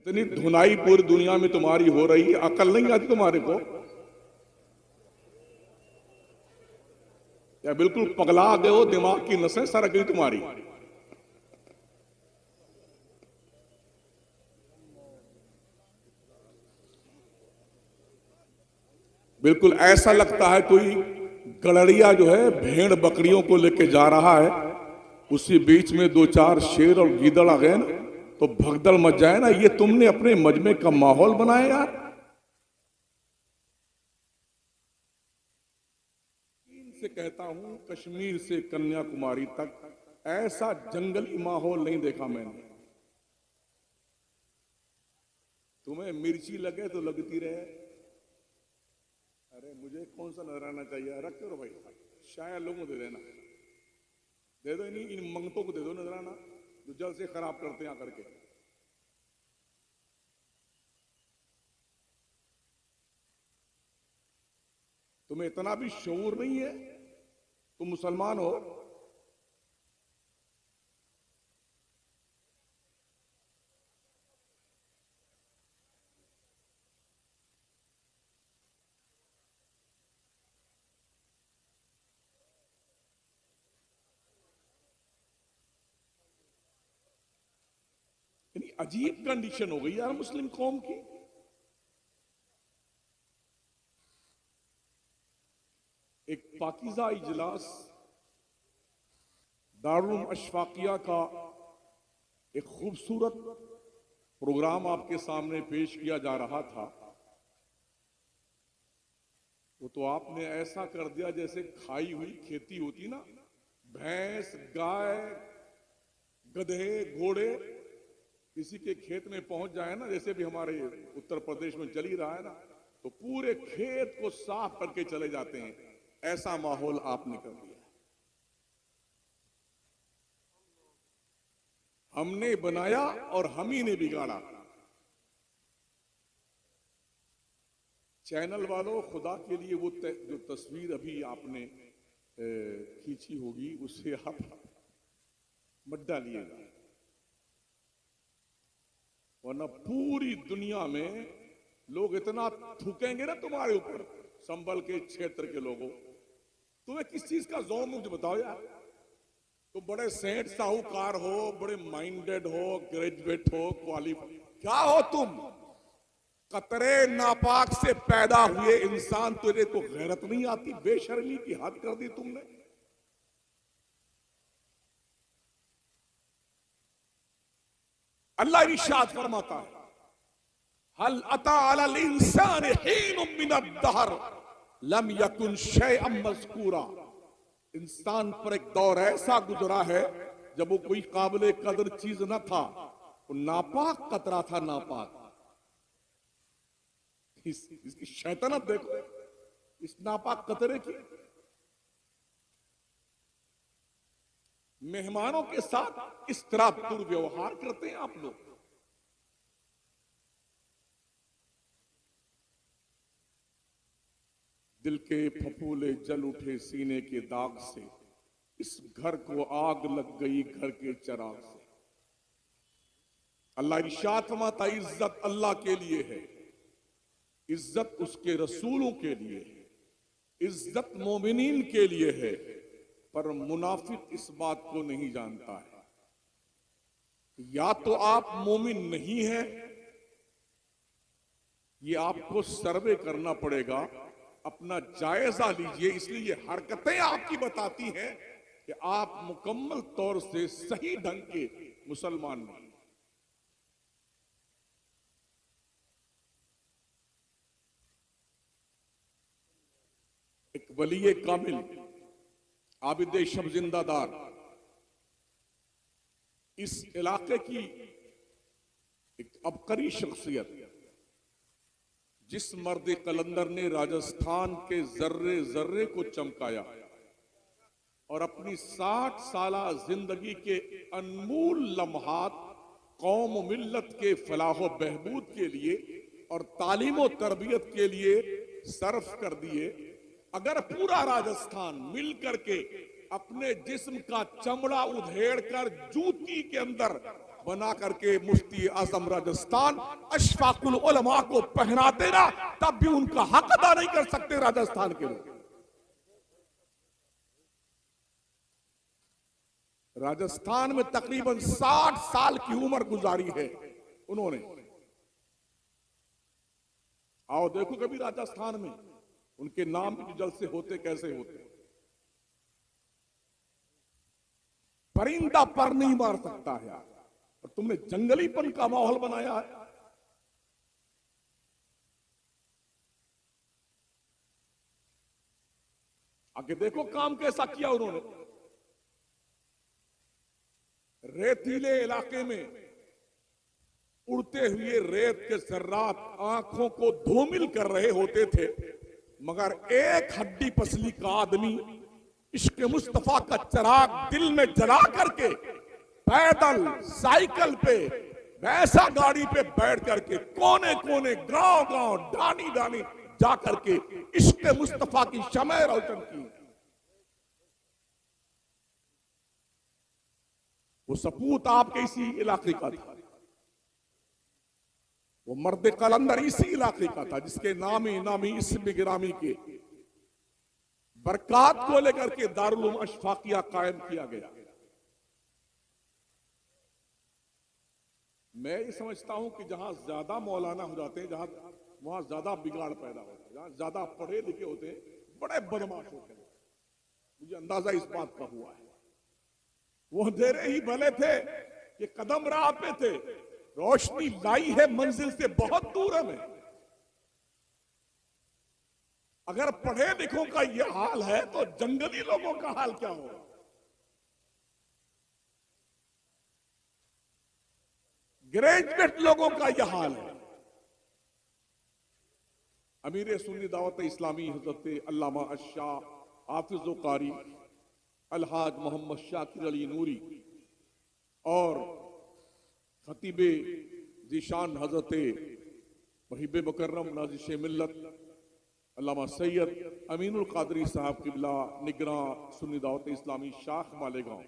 इतनी धुनाई पूरी दुनिया में तुम्हारी हो रही है, अकल नहीं आती तुम्हारे को? या बिल्कुल पगला गए हो, दिमाग की नसें सरक गई तुम्हारी? बिल्कुल ऐसा लगता है कोई गड़रिया जो है भेड़ बकरियों को लेके जा रहा है, उसी बीच में दो चार शेर और गीदड़ आ गए ना तो भगदड़ मच जाए ना। ये तुमने अपने मजमे का माहौल बनाया यार। चीन से कहता हूं, कश्मीर से कन्याकुमारी तक ऐसा जंगली माहौल नहीं देखा मैंने। तुम्हें मिर्ची लगे तो लगती रहे। अरे मुझे कौन सा नजराना चाहिए? रख करो भाई, शायद लोगों को दे देना, दे दो, नहीं इन मंगतों को दे दो नजराना जो जल से खराब करते हैं आकर के। तुम्हें इतना भी शऊर नहीं है? तुम मुसलमान हो, अजीब कंडीशन हो गई यार मुस्लिम कौम की। एक पाकीज़ा इजलास दारुल अशफाकिया का एक खूबसूरत प्रोग्राम आपके सामने पेश किया जा रहा था, वो तो आपने ऐसा कर दिया जैसे खाई हुई खेती होती ना, भैंस गाय गधे घोड़े किसी के खेत में पहुंच जाए ना, जैसे भी हमारे उत्तर प्रदेश में चल ही रहा है ना, तो पूरे खेत को साफ करके चले जाते हैं। ऐसा माहौल आपने कर दिया। हमने बनाया और हम ही ने बिगाड़ा। चैनल वालों, खुदा के लिए वो जो तस्वीर अभी आपने खींची होगी उससे आप मत डालिएगा, वरना पूरी दुनिया में लोग इतना थूकेंगे ना तुम्हारे ऊपर, संभल के क्षेत्र के लोगों। तुम्हें किस चीज का ज़ौक़ मुझे बताओ यार। तुम बड़े सेठ साहूकार हो, बड़े माइंडेड हो, ग्रेजुएट हो, क्वालिफाइड, क्या हो तुम? कतरे नापाक से पैदा हुए इंसान, तुझे तो गैरत नहीं आती? बेशर्मी की हद कर दी तुमने। अल्लाह इरशाद फरमाता है, हल अता अलल इंसान हीनुम मिनद दहर लम यकुन शैअन मज़कूरा। इंसान पर एक दौर ऐसा गुजरा है जब वो कोई काबिले कदर चीज न था, वो नापाक कतरा था, नापाक। इसकी शैतानत देखो, इस नापाक कतरे की। मेहमानों के साथ इस तरह दुर्व्यवहार करते हैं आप लोग। दिल के फफूले जल उठे सीने के दाग से, इस घर को आग लग गई घर के चिराग से। अल्लाह इरशाद फरमाता, इज्जत अल्लाह के लिए है, इज्जत उसके रसूलों के लिए है, इज्जत मोमिनीन के लिए है, पर मुनाफिक इस बात को नहीं जानता है। या तो आप मोमिन नहीं हैं, ये आपको सर्वे करना पड़ेगा, अपना जायजा लीजिए। इसलिए ये हरकतें आपकी बताती हैं कि आप मुकम्मल तौर से सही ढंग के मुसलमान नहीं। एक वली कामिल, आबिद शब जिंदादार, इस इलाके की एक अबकरी शख्सियत, जिस मर्द कलंदर ने राजस्थान के जर्रे जर्रे को चमकाया और अपनी 60 साला जिंदगी के अनमोल लम्हात कौम मिल्लत के फलाह बहबूद के लिए और तालीम और तरबियत के लिए सर्फ कर दिए। अगर पूरा राजस्थान मिल करके अपने जिस्म का चमड़ा उधेड़ कर जूती के अंदर बना करके मुफ्ती आजम राजस्थान अशफाकुल उलमा को पहनाते ना, तब भी उनका हक अदा नहीं कर सकते राजस्थान के लोग। राजस्थान में तकरीबन 60 साल की उम्र गुजारी है उन्होंने। आओ देखो कभी राजस्थान में उनके नाम के जलसे होते कैसे होते। परिंदा पर नहीं मार सकता है यार, और तुमने जंगलीपन का माहौल बनाया है। आगे देखो काम कैसा किया उन्होंने। रेतीले इलाके में उड़ते हुए रेत के जर्रात आंखों को धूमिल कर रहे होते थे, मगर एक हड्डी पसली का आदमी इश्क मुस्तफा का चिराग दिल में जला करके पैदल साइकिल पे वैसा गाड़ी पे बैठ करके कोने कोने गांव गांव डानी डानी जा करके इश्क मुस्तफा की शमअ रोशन की। वो सपूत आपके इसी इलाके का था, वो मर्द कलंदर इसी इलाके का था, जिसके नामी नामी इस्म गिरामी के बरकात को लेकर के दारुल उलूम अशफाकिया कायम किया गया। मैं ये समझता हूं कि जहां ज्यादा मौलाना हो जाते हैं, वहां ज्यादा बिगाड़ पैदा होता है। जहां ज्यादा पढ़े लिखे होते हैं, बड़े बदमाश होते हैं। मुझे अंदाजा इस बात का हुआ है। वो अंधेरे ही भले थे कि कदम राह पे थे, रोशनी लाई है मंजिल से बहुत दूर है। अगर पढ़े लिखों का यह हाल है तो जंगली लोगों का हाल क्या होगा। ग्रेजुएट लोगों का यह हाल है। अमीर सुन्नी दावत इस्लामी हजरत अल्लामा अशाह हाफिज कारी अलहाज मोहम्मद शाकिर अली नूरी और खतीबे जीशान हजरत वहीब मुकर्रम नाजिश मिल्लत अल्लामा सैयद अमीनुल कादरी साहब किबला निगरां सुन्नी दावत इस्लामी शाख मालेगांव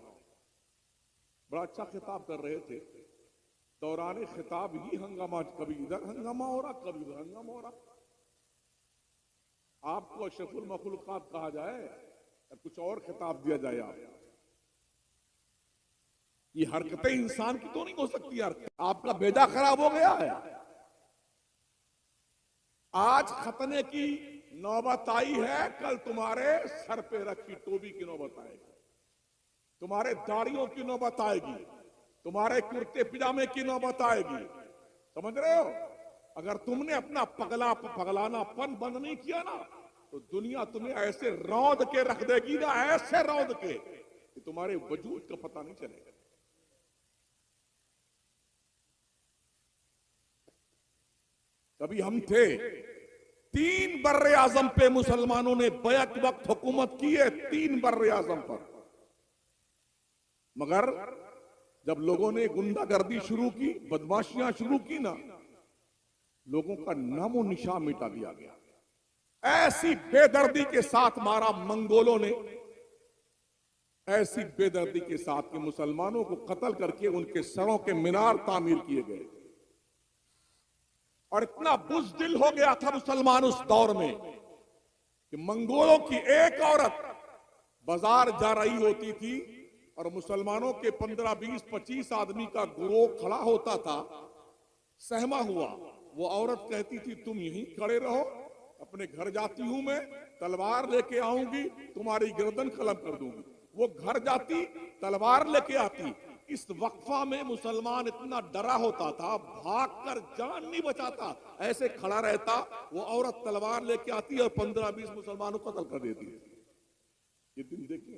बड़ा अच्छा खिताब कर रहे थे। दौरान खिताब ही हंगामा, कभी इधर हंगामा हो रहा, कभी इधर हंगामा हो रहा। आपको अशरफुल मखलूकात कहा जाए या कुछ और खिताब दिया जाए। आप ये हरकतें इंसान की तो नहीं हो सकती यार। आपका बेजा खराब हो गया है। आज खतने की नौबत आई है, कल तुम्हारे सर पे रखी टोपी की नौबत आएगी, तुम्हारे दाढ़ियों की नौबत आएगी, तुम्हारे कुर्ते पिजामे की नौबत आएगी। समझ रहे हो? अगर तुमने अपना पगलानापन बंद नहीं किया ना, तो दुनिया तुम्हें ऐसे रौंद के रख देगी ना, ऐसे रौंद के कि तुम्हारे वजूद का पता नहीं चलेगा। कभी हम थे, 3 बर्रे आजम पे मुसलमानों ने बैक वक्त हुकूमत की है, 3 बर्रे आजम पर। मगर जब लोगों ने गुंडागर्दी शुरू की, बदमाशियां शुरू की ना, लोगों का नामो निशान मिटा दिया गया। ऐसी बेदर्दी के साथ मारा मंगोलों ने, ऐसी बेदर्दी के साथ कि मुसलमानों को कत्ल करके उनके सरों के मीनार तामीर किए गए। और इतना बुज़दिल हो गया था मुसलमान उस दौर में कि मंगोलों की एक औरत बाजार जा रही होती थी और मुसलमानों के 15, 20, 25 आदमी का गिरोह खड़ा होता था, सहमा हुआ। वो औरत कहती थी तुम यहीं खड़े रहो, अपने घर जाती हूं मैं, तलवार लेके आऊंगी, तुम्हारी गर्दन कलम कर दूंगी। वो घर जाती, तलवार लेके आती। इस वक्फा में मुसलमान इतना डरा होता था, भागकर जान नहीं बचाता, ऐसे खड़ा रहता। वो औरत तलवार लेके आती और 15-20 मुसलमानों को कत्ल कर देती। ये दिन देखिए।